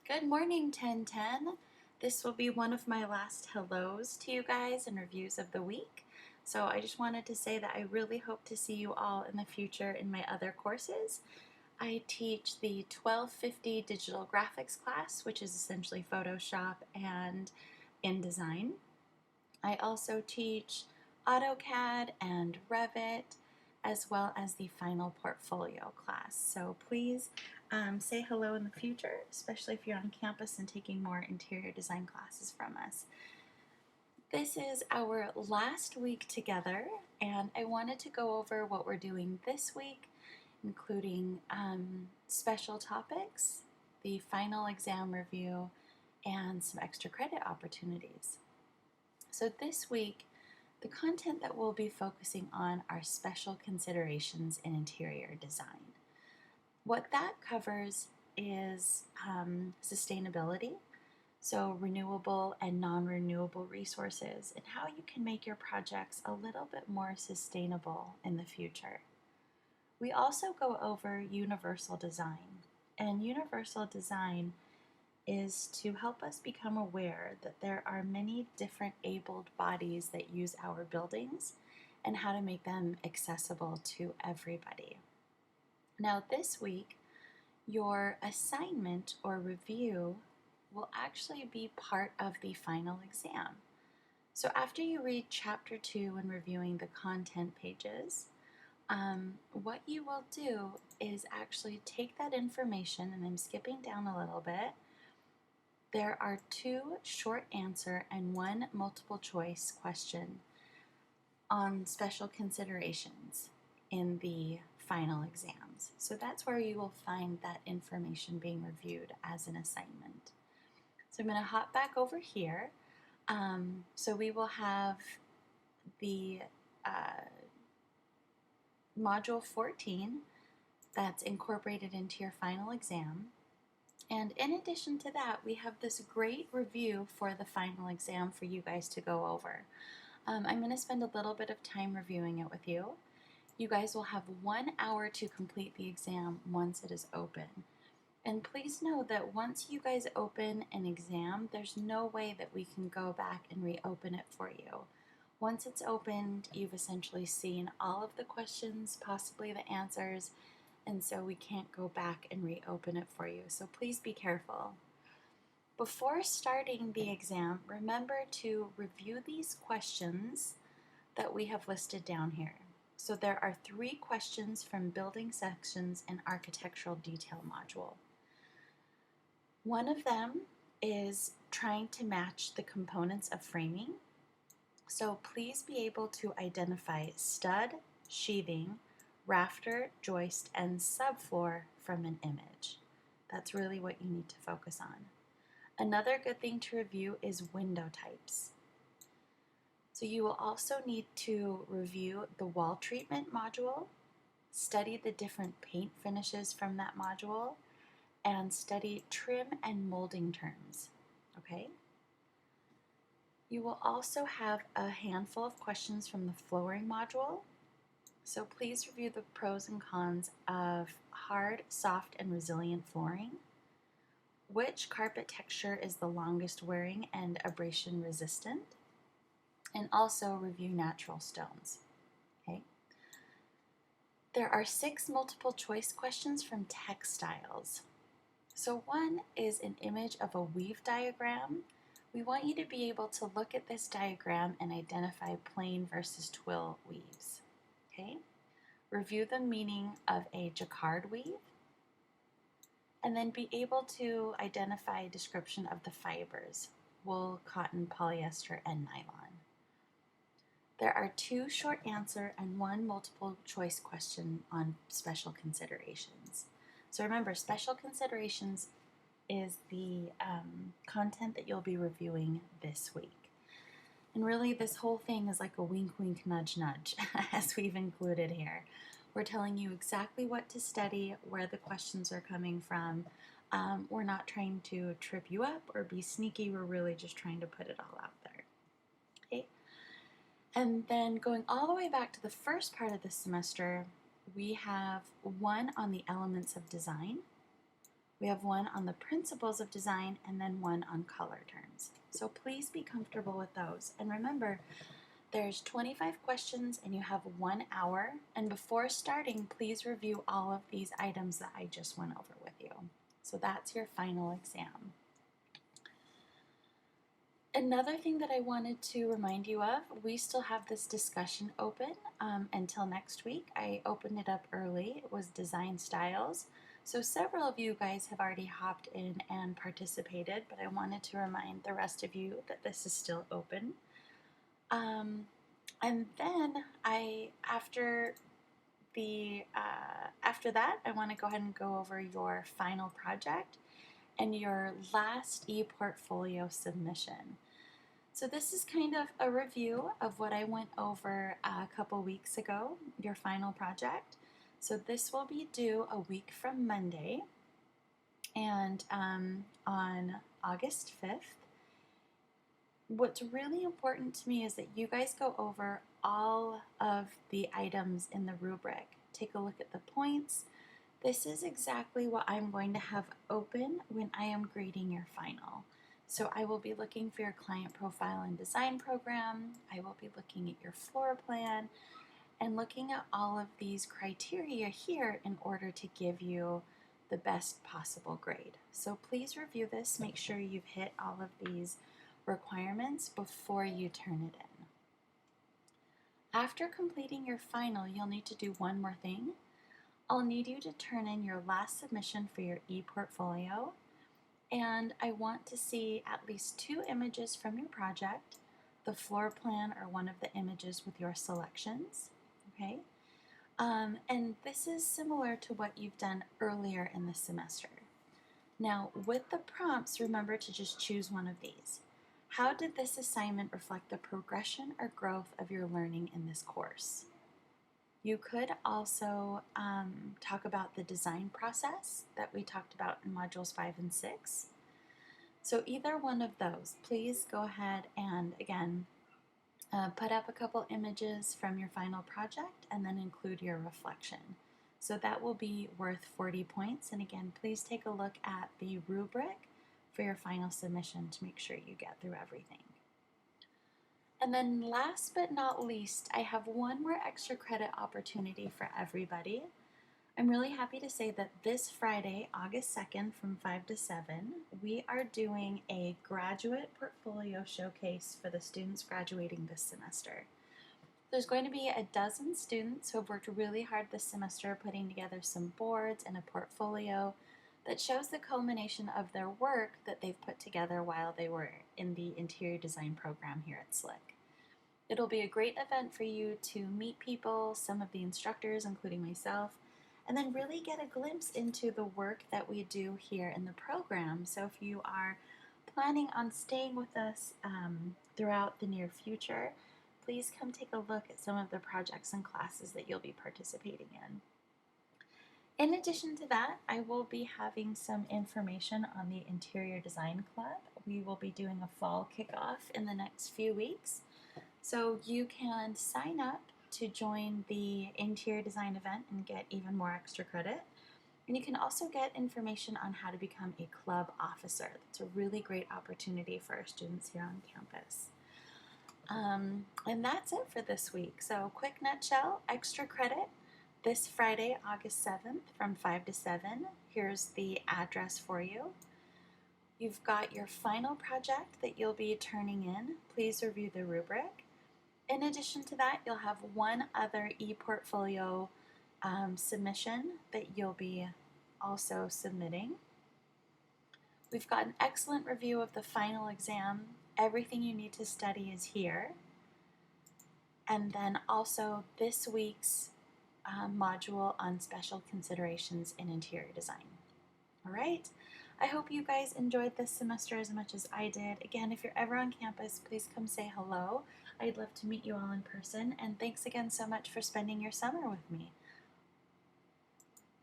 Good morning, 1010. This will be one of my last hellos to you guys and reviews of the week. So I just wanted to say that I really hope to see you all in the future in my other courses. I teach the 1250 digital graphics class, which is essentially Photoshop and InDesign. I also teach AutoCAD and Revit, as well as the final portfolio class. So please say hello in the future, especially if you're on campus and taking more interior design classes from us. This is our last week together, and I wanted to go over what we're doing this week, including special topics, the final exam review, and some extra credit opportunities. So this week, the content that we'll be focusing on are special considerations in interior design. What that covers is sustainability, so renewable and non-renewable resources, and how you can make your projects a little bit more sustainable in the future. We also go over universal design, and universal design is to help us become aware that there are many different abled bodies that use our buildings and how to make them accessible to everybody. Now, this week, your assignment or review will actually be part of the final exam. So after you read chapter 2 and reviewing the content pages, what you will do is actually take that information, and I'm skipping down a little bit. There are 2 short answer and 1 multiple choice question on special considerations in the final exams. So that's where you will find that information being reviewed as an assignment. So I'm going to hop back over here. So we will have the module 14 that's incorporated into your final exam. And in addition to that, we have this great review for the final exam for you guys to go over. I'm going to spend a little bit of time reviewing it with you. You guys will have 1 hour to complete the exam once it is open. And please know that once you guys open an exam, there's no way that we can go back and reopen it for you. Once it's opened, you've essentially seen all of the questions, possibly the answers, and so we can't go back and reopen it for you. So please be careful. Before starting the exam, remember to review these questions that we have listed down here. So there are 3 questions from building sections and architectural detail module. One of them is trying to match the components of framing. So please be able to identify stud, sheathing, rafter, joist, and subfloor from an image. That's really what you need to focus on. Another good thing to review is window types. So you will also need to review the wall treatment module, study the different paint finishes from that module, and study trim and molding terms. Okay? You will also have a handful of questions from the flooring module. So please review the pros and cons of hard, soft, and resilient flooring. Which carpet texture is the longest wearing and abrasion resistant? And also review natural stones. Okay. There are 6 multiple choice questions from textiles. So one is an image of a weave diagram. We want you to be able to look at this diagram and identify plain versus twill weaves. Okay? Review the meaning of a jacquard weave, and then be able to identify a description of the fibers: wool, cotton, polyester, and nylon. There are 2 short answer and 1 multiple choice question on special considerations. So remember, special considerations is the content that you'll be reviewing this week. And really, this whole thing is like a wink, wink, nudge, nudge, as we've included here. We're telling you exactly what to study, where the questions are coming from. We're not trying to trip you up or be sneaky. We're really just trying to put it all out there. Okay? And then going all the way back to the first part of the semester, we have 1 on the elements of design, We have one on the principles of design and then one on color terms. So please be comfortable with those. And remember, there's 25 questions and you have 1 hour. And before starting, please review all of these items that I just went over with you. So that's your final exam. Another thing that I wanted to remind you of, we still have this discussion open until next week. I opened it up early. It was design styles. So several of you guys have already hopped in and participated, but I wanted to remind the rest of you that this is still open. And then after that, I want to go ahead and go over your final project and your last e-portfolio submission. So this is kind of a review of what I went over a couple weeks ago, your final project. So this will be due a week from Monday, and on August 5th. What's really important to me is that you guys go over all of the items in the rubric. Take a look at the points. This is exactly what I'm going to have open when I am grading your final. So I will be looking for your client profile and design program. I will be looking at your floor plan and looking at all of these criteria here in order to give you the best possible grade. So please review this. Make sure you've hit all of these requirements before you turn it in. After completing your final, you'll need to do one more thing. I'll need you to turn in your last submission for your e-portfolio, and I want to see at least 2 images from your project, the floor plan or one of the images with your selections, okay? And this is similar to what you've done earlier in the semester. Now, with the prompts, remember to just choose one of these. How did this assignment reflect the progression or growth of your learning in this course? You could also talk about the design process that we talked about in modules 5 and 6. So either one of those, please go ahead and again, put up a couple images from your final project and then include your reflection. So that will be worth 40 points. And again, please take a look at the rubric for your final submission to make sure you get through everything. And then last but not least, I have one more extra credit opportunity for everybody. I'm really happy to say that this Friday, August 2nd from 5 to 7, we are doing a graduate portfolio showcase for the students graduating this semester. There's going to be a dozen students who have worked really hard this semester putting together some boards and a portfolio that shows the culmination of their work that they've put together while they were in the interior design program here at SLIC. It'll be a great event for you to meet people, some of the instructors, including myself, and then really get a glimpse into the work that we do here in the program. So if you are planning on staying with us throughout the near future, please come take a look at some of the projects and classes that you'll be participating in. In addition to that, I will be having some information on the Interior Design Club. We will be doing a fall kickoff in the next few weeks. So you can sign up to join the interior design event and get even more extra credit. And you can also get information on how to become a club officer. That's a really great opportunity for our students here on campus. And that's it for this week. So quick nutshell, extra credit this Friday, August 7th from 5 to 7. Here's the address for you. You've got your final project that you'll be turning in. Please review the rubric. In addition to that, you'll have one other e-portfolio submission that you'll be also submitting. We've got an excellent review of the final exam. Everything you need to study is here. And then also this week's module on special considerations in interior design. All right. I hope you guys enjoyed this semester as much as I did. Again, if you're ever on campus, please come say hello. I'd love to meet you all in person. And thanks again so much for spending your summer with me.